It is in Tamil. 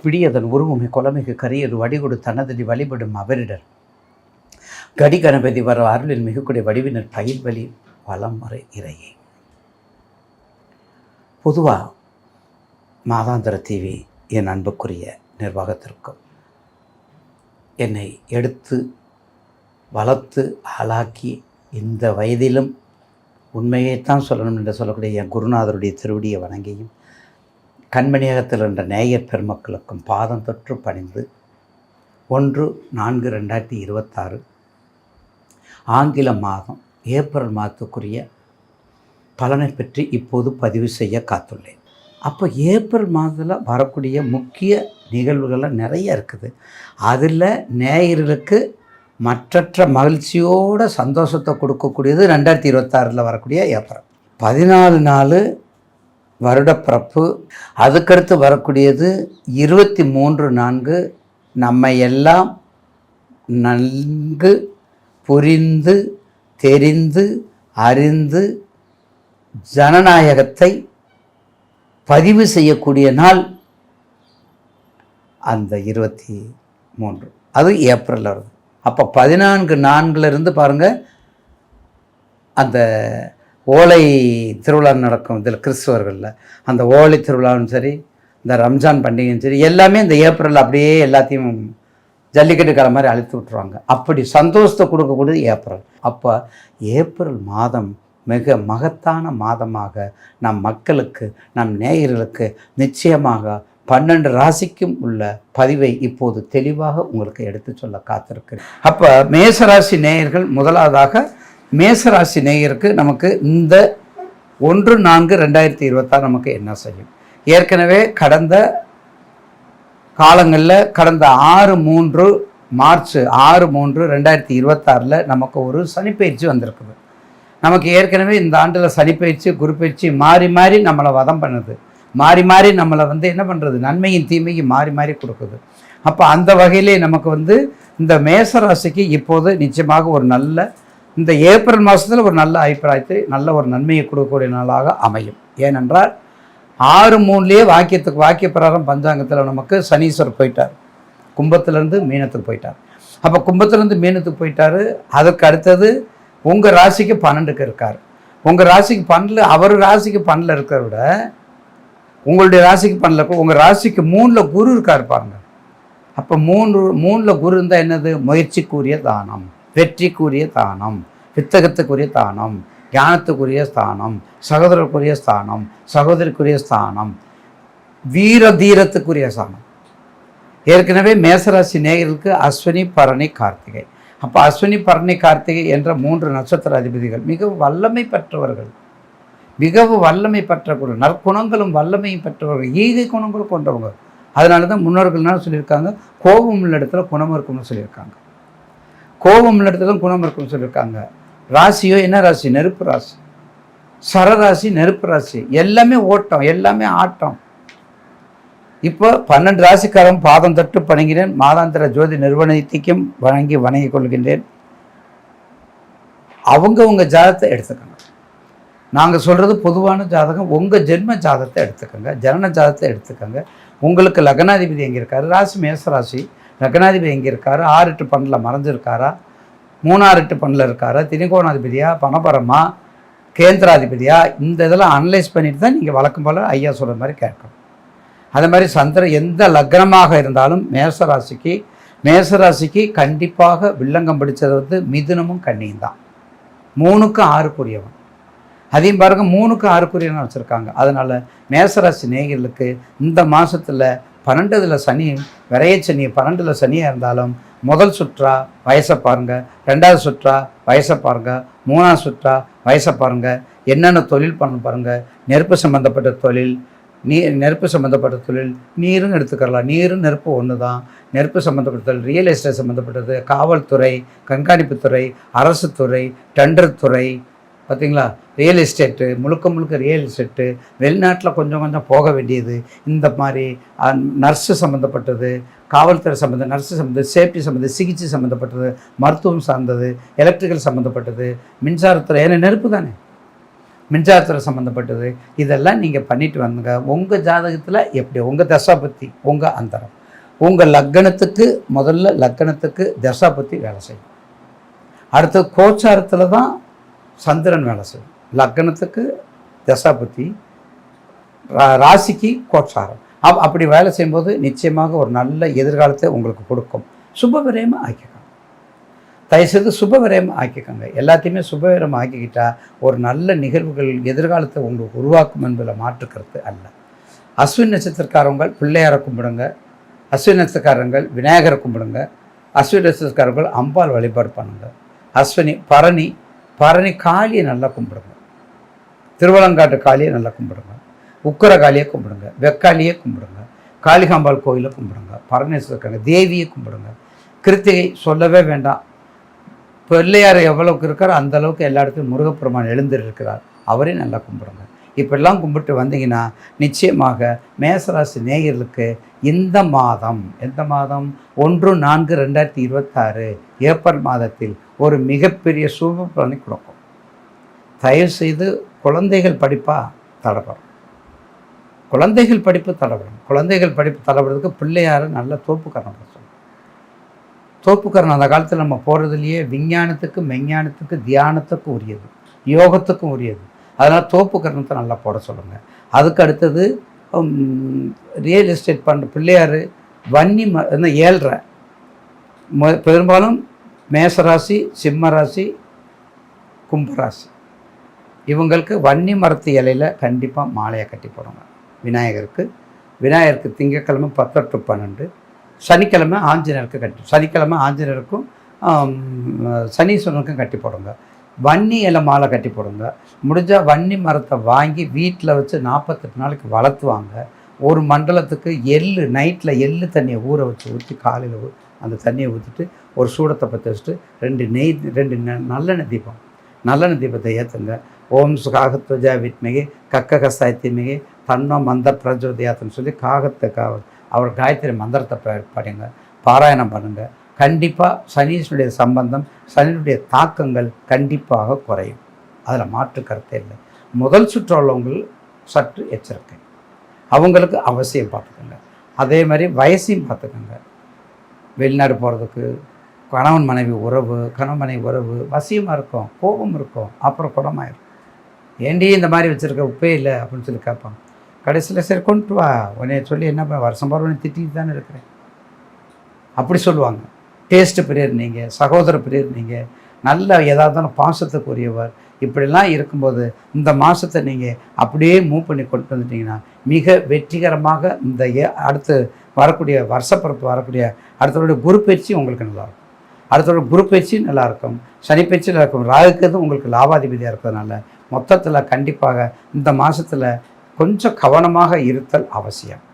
பிடியதன் உருவமை கொலமிகு கரியது வடிகொடு தனதடி வழிபடும் அவரிடர் கடி கணபதி வர அருளில் மிகக்கூடிய வடிவினர் பயில்வழி வளமுறை இறையே. பொதுவாக மாதாந்திர டிவி என் அன்புக்குரிய நிர்வாகத்திற்கும் என்னை எடுத்து வளர்த்து ஆளாக்கி இந்த வயதிலும் உண்மையைத்தான் சொல்லணும் என்று சொல்லக்கூடிய என் குருநாதருடைய திருவடியை வணங்கியும் கண்மணியகத்தில் என்ற நேயர் பெருமக்களுக்கும் பாதம் தொற்று பணிந்து 1/4/2026 ஆங்கில மாதம் ஏப்ரல் மாதத்துக்குரிய பலனை பற்றி இப்போது பதிவு செய்ய காத்துள்ளேன். அப்போ ஏப்ரல் மாதத்தில் வரக்கூடிய முக்கிய நிகழ்வுகள்லாம் நிறைய இருக்குது. அதில் நேயர்களுக்கு மற்றற்ற மகிழ்ச்சியோட சந்தோஷத்தை கொடுக்கக்கூடியது 2026 வரக்கூடிய ஏப்ரல் 14 நாள் வருடப்பிறப்பு. அதுக்கடுத்து வரக்கூடியது 23/4 நம்ம எல்லாம் நன்கு புரிந்து தெரிந்து அறிந்து ஜனநாயகத்தை பதிவு செய்யக்கூடிய நாள் அந்த 23, அது ஏப்ரலில் வருது. அப்போ 14/4 பாருங்கள், அந்த ஓலை திருவிழா நடக்கும் இதில் கிறிஸ்துவர்களில். அந்த ஓலை திருவிழாவும் சரி, இந்த ரம்ஜான் பண்டிகையும் சரி, எல்லாமே இந்த ஏப்ரலில் அப்படியே எல்லாத்தையும் ஜல்லிக்கட்டு காலம் மாதிரி அழுத்து விட்டுருவாங்க. அப்படி சந்தோஷத்தை கொடுக்கக்கூடியது ஏப்ரல். அப்போ ஏப்ரல் மாதம் மிக மகத்தான மாதமாக நம் மக்களுக்கு, நம் நேயர்களுக்கு நிச்சயமாக 12 ராசிக்கும் உள்ள பதிவை இப்போது தெளிவாக உங்களுக்கு எடுத்து சொல்ல காத்திருக்கு. அப்போ மேசராசி நேயர்கள், முதலாவதாக மேசராசி நேயருக்கு நமக்கு இந்த 1/4/2026 நமக்கு என்ன செய்யும்? ஏற்கனவே கடந்த காலங்களில் கடந்த 6/3 மார்ச் 6/3/2026 நமக்கு ஒரு சனிப்பயிற்சி வந்திருக்குது. நமக்கு ஏற்கனவே இந்த ஆண்டில் சனிப்பயிற்சி குரு பயிற்சி மாறி மாறி நம்மளை வதம் பண்ணுது, மாறி மாறி நம்மளை என்ன பண்ணுறது, நன்மையும் தீமையும் மாறி மாறி கொடுக்குது. அப்போ அந்த வகையிலே நமக்கு இந்த மேசராசிக்கு இப்போது நிச்சயமாக ஒரு நல்ல இந்த ஏப்ரல் மாதத்தில் ஒரு நல்ல அபிப்பிராயத்தை, நல்ல ஒரு நன்மையை கொடுக்கக்கூடிய நாளாக அமையும். ஏனென்றால் 6/3 வாக்கிய பிரகாரம் பஞ்சாங்கத்தில் நமக்கு சனீஸ்வரர் போயிட்டார், கும்பத்திலேருந்து மீனத்துக்கு போயிட்டார். அப்போ கும்பத்திலேருந்து மீனத்துக்கு போயிட்டார். அதற்கு அடுத்தது உங்கள் ராசிக்கு 12க்கு இருக்கார். உங்கள் ராசிக்கு 12, அவர் ராசிக்கு 12 இருக்கிற விட உங்களுடைய ராசிக்கு 12 இருக்கும். உங்கள் ராசிக்கு 3ல் குரு இருக்கார் பாருங்க. அப்போ 3ல் குரு இருந்தால் என்னது? முயற்சிக்குரிய தானம், வெற்றிக்குரிய தானம், வித்தகத்துக்குரிய தானம், ஞானத்துக்குரிய ஸ்தானம், சகோதரருக்குரிய ஸ்தானம், சகோதரிக்குரிய ஸ்தானம், வீர தீரத்துக்குரிய ஸ்தானம். ஏற்கனவே மேசராசி நேயர்களுக்கு அஸ்வினி பரணி கார்த்திகை. அப்போ அஸ்வினி பரணி கார்த்திகை என்ற 3 நட்சத்திர அதிபதிகள் மிகவும் வல்லமை பெற்றவர்கள், மிகவும் வல்லமை பெற்றவர்கள், நற்குணங்களும் வல்லமையும் பெற்றவர்கள், ஈகை குணங்களும் கொண்டவங்க. அதனால தான் முன்னோர்கள்னால சொல்லியிருக்காங்க, கோபம் உள்ள இடத்துல குணம் இருக்கும்னு சொல்லியிருக்காங்க. கோபம் உள்ள இடத்துல குணம் இருக்கும்னு சொல்லியிருக்காங்க. ராசியோ என்ன ராசி? நெருப்பு ராசி. சரராசி நெருப்பு ராசி. எல்லாமே ஓட்டம், எல்லாமே ஆட்டம். இப்போ 12 ராசிக்காரன் பாதம் தட்டு பணிகிறேன். மாதாந்திர ஜோதி நிறுவனத்தையும் வணங்கி கொள்கின்றேன். உங்கள் ஜாதகத்தை எடுத்துக்கணும். நாங்கள் சொல்கிறது பொதுவான ஜாதகம். உங்கள் ஜென்ம ஜாதகத்தை எடுத்துக்கோங்க, ஜனன ஜாதகத்தை எடுத்துக்கோங்க. உங்களுக்கு லக்னாதிபதி எங்கே இருக்காரு? ராசி மேசராசி. லக்னாதிபதி எங்கே இருக்காரு? 6/8 மறைஞ்சிருக்காரா? 3/6/8 இருக்காரா? திரிகோணாதிபதியா, பணபரமா, கேந்திராதிபதியா? இந்த இதெல்லாம் அனலைஸ் பண்ணிட்டு தான் நீங்கள் வழக்கம் போல் ஐயா சொல்கிற மாதிரி கேட்கணும். அதே மாதிரி சந்திரன் எந்த லக்னமாக இருந்தாலும் மேசராசிக்கு கண்டிப்பாக வில்லங்கம் பிடிச்சது மிதுனமும் கன்னியும் தான். 3க்கு 6க்குரியவன். அதையும் பாருங்கள், 3க்கு 6க்குரியவன் வச்சுருக்காங்க. அதனால் மேசராசி நேயர்களுக்கு இந்த மாதத்தில் 12ல் சனி, விரையச்சனி 12ல் சனியாக இருந்தாலும் முதல் சுற்றா வயசை பாருங்கள், 2வது சுற்றா வயசை பாருங்கள், 3வது சுற்றா வயசை பாருங்கள். என்னென்ன தொழில் பண்ண பாருங்கள். நெருப்பு சம்மந்தப்பட்ட தொழில், நெருப்பு சம்மந்தப்பட்ட தொழில், நீரும் எடுத்துக்கலாம். நீரும் நெருப்பு ஒன்று தான். நெருப்பு சம்மந்தப்பட்ட தொழில், ரியல் எஸ்டேட் சம்மந்தப்பட்டது, காவல்துறை, கண்காணிப்புத்துறை, அரசு துறை, டெண்டர் துறை, பார்த்திங்களா, ரியல் எஸ்டேட்டு, முழுக்க ரியல் எஸ்டேட்டு, வெளிநாட்டில் கொஞ்சம் போக வேண்டியது, இந்த மாதிரி நர்ஸு சம்மந்தப்பட்டது, காவல்துறை நர்ஸு சம்மந்தது, சேஃப்டி சம்மந்தது, சிகிச்சை சம்மந்தப்பட்டது, மருத்துவம் சார்ந்தது, எலக்ட்ரிக்கல் சம்மந்தப்பட்டது, மின்சாரத்துறை. ஏன்னா நெருப்பு தானே. மின்சாரத்துறை சம்மந்தப்பட்டது, இதெல்லாம் நீங்கள் பண்ணிட்டு வந்துங்க. உங்கள் ஜாதகத்தில் எப்படி உங்கள் தசாபத்தி, உங்கள் அந்தரம், உங்கள் லக்கணத்துக்கு முதல்ல லக்கணத்துக்கு தசாபத்தி வேலை செய்யும். அடுத்தது கோச்சாரத்தில் தான் சந்திரன் வேலை செய்யும். லக்கணத்துக்கு தசாபத்தி, ராசிக்கு கோச்சாரம். அப்படி வேலை செய்யும்போது நிச்சயமாக ஒரு நல்ல எதிர்காலத்தை உங்களுக்கு கொடுக்கும். சுபவிரயமாக ஆக்கிக்கோங்க. தயவுசெய்து சுபவிரயமாக ஆக்கிக்கோங்க. எல்லாத்தையுமே சுபவிரயமாக ஆக்கிக்கிட்டால் ஒரு நல்ல நிகழ்வுகள் எதிர்காலத்தை உங்களுக்கு உருவாக்கும் என்பதில் மாற்றுக்கிறது அல்ல. அஸ்வின் நட்சத்திரக்காரங்கள் பிள்ளையாரை கும்பிடுங்க. அஸ்வின் நட்சத்திரக்காரங்கள் விநாயகரை கும்பிடுங்க. அஸ்வின் நட்சத்திரக்காரர்கள் அம்பாள் வழிபாடு பண்ணுங்க. அஸ்வினி பரணி காளியை நல்லா கும்பிடுங்க. திருவலங்காட்டு காளியை நல்லா கும்பிடுங்க. உக்கர காளியை கும்பிடுங்க. வெக்காளியை கும்பிடுங்க. காளிகாம்பாள் கோயிலை கும்பிடுங்க. பரமேஸ்வரக்காங்க தேவியை கும்பிடுங்க. கிருத்திகை சொல்லவே வேண்டாம். பிள்ளையார் எவ்வளவுக்கு இருக்காரோ அந்த அளவுக்கு எல்லா இடத்துலையும் முருகப்பெருமான் எழுந்திருக்கிறார். அவரையும் நல்லா கும்பிடுங்க. இப்படிலாம் கும்பிட்டு வந்தீங்கன்னா நிச்சயமாக மேசராசி நேயர்களுக்கு இந்த மாதம் 1/4/2026 ஏப்ரல் மாதத்தில் ஒரு மிகப்பெரிய சுப பலனை கொடுக்கும். தயவுசெய்து குழந்தைகள் படிப்பாக தடைப்படும். குழந்தைகள் படிப்பு தடைப்படுறதுக்கு பிள்ளையாரை நல்ல தோப்புக்கரணம் சொல்லணும். தோப்புக்கரணம் அந்த காலத்தில் நம்ம போகிறதுலையே விஞ்ஞானத்துக்கு மெஞ்ஞானத்துக்கு தியானத்துக்கு உரியது, யோகத்துக்கும் உரியது. அதனால் தோப்புக்கரணத்தை நல்லா போட சொல்லுங்கள். அதுக்கு அடுத்தது ரியல் எஸ்டேட் பண்ணுற பிள்ளையார் வன்னி 7.5 பெரும்பாலும் மேசராசி, சிம்மராசி, கும்பராசி இவங்களுக்கு வன்னி மரத்து இலையில் கண்டிப்பாக மாலையை கட்டி போடுங்க. விநாயகருக்கு திங்கட்கிழமை 10 to 12, சனிக்கிழமை ஆஞ்சநேயருக்கும் சனீஸ்வரனுக்கும் கட்டி போடுங்க. வன்னி இலை மாலை கட்டி போடுங்க. முடிஞ்சால் வன்னி மரத்தை வாங்கி வீட்டில் வச்சு 48 நாளைக்கு வளர்த்துவாங்க. ஒரு மண்டலத்துக்கு நைட்டில் எள்ளு தண்ணியை ஊற வச்சு ஊற்றி காலையில் அந்த தண்ணியை ஊற்றிட்டு ஒரு சூடத்தை பற்ற வச்சுட்டு 2 நல்லெண்ணெய் தீபத்தை ஏற்றுங்க. ஓம் காகத்வஜா வித்மிகி கக்க கசாய தீமிகி தன்னோ மந்த பிரஜோதயாத்துன்னு சொல்லி அவர் காயத்ரி மந்திரத்தை படிங்க, பாராயணம் பண்ணுங்கள். கண்டிப்பாக சனீஸ்வருடைய சம்பந்தம், சனியுடைய தாக்கங்கள் கண்டிப்பாக குறையும். அதில் மாற்று கருத்தே இல்லை. முதல் சுற்று உள்ளவங்கள் சற்று எச்சரிக்கை, அவங்களுக்கு அவசியம் பார்த்துக்கோங்க. அதே மாதிரி வயசையும் பார்த்துக்கோங்க. வெளிநாடு போகிறதுக்கு கணவன் மனைவி உறவு வசியமாக இருக்கும், கோபம் இருக்கும், அப்புறம் குடமாயிரும். ஏண்டி இந்த மாதிரி வச்சுருக்க உப்பே இல்லை அப்படின்னு சொல்லி கேட்பாங்க. கடைசியில் சரி கொண்டு வா உன்னைய சொல்லி என்ன வருஷம் உன்னை திட்டிட்டு தானே இருக்கிறேன் அப்படி சொல்லுவாங்க. டேஸ்ட்டு பிரியர் நீங்கள், சகோதர பிரியர் நீங்கள், நல்ல ஏதாவது பாசத்துக்குரியவர். இப்படிலாம் இருக்கும்போது இந்த மாதத்தை நீங்கள் அப்படியே மூவ் பண்ணி கொண்டு வந்துட்டிங்கன்னா மிக வெற்றிகரமாக இந்த அடுத்து வரக்கூடிய வருஷப்பிறப்பு வரக்கூடிய அடுத்தவருடைய குரு பயிற்சி உங்களுக்கு நல்லாயிருக்கும். அடுத்தோட குரு பயிற்சி நல்லாயிருக்கும், சனி பயிற்சி நல்லாயிருக்கும். ராகுக்கிறது உங்களுக்கு லாபாதிபதியாக இருக்கிறதுனால மொத்தத்தில் கண்டிப்பாக இந்த மாதத்தில் கொஞ்சம் கவனமாக இருத்தல் அவசியம்.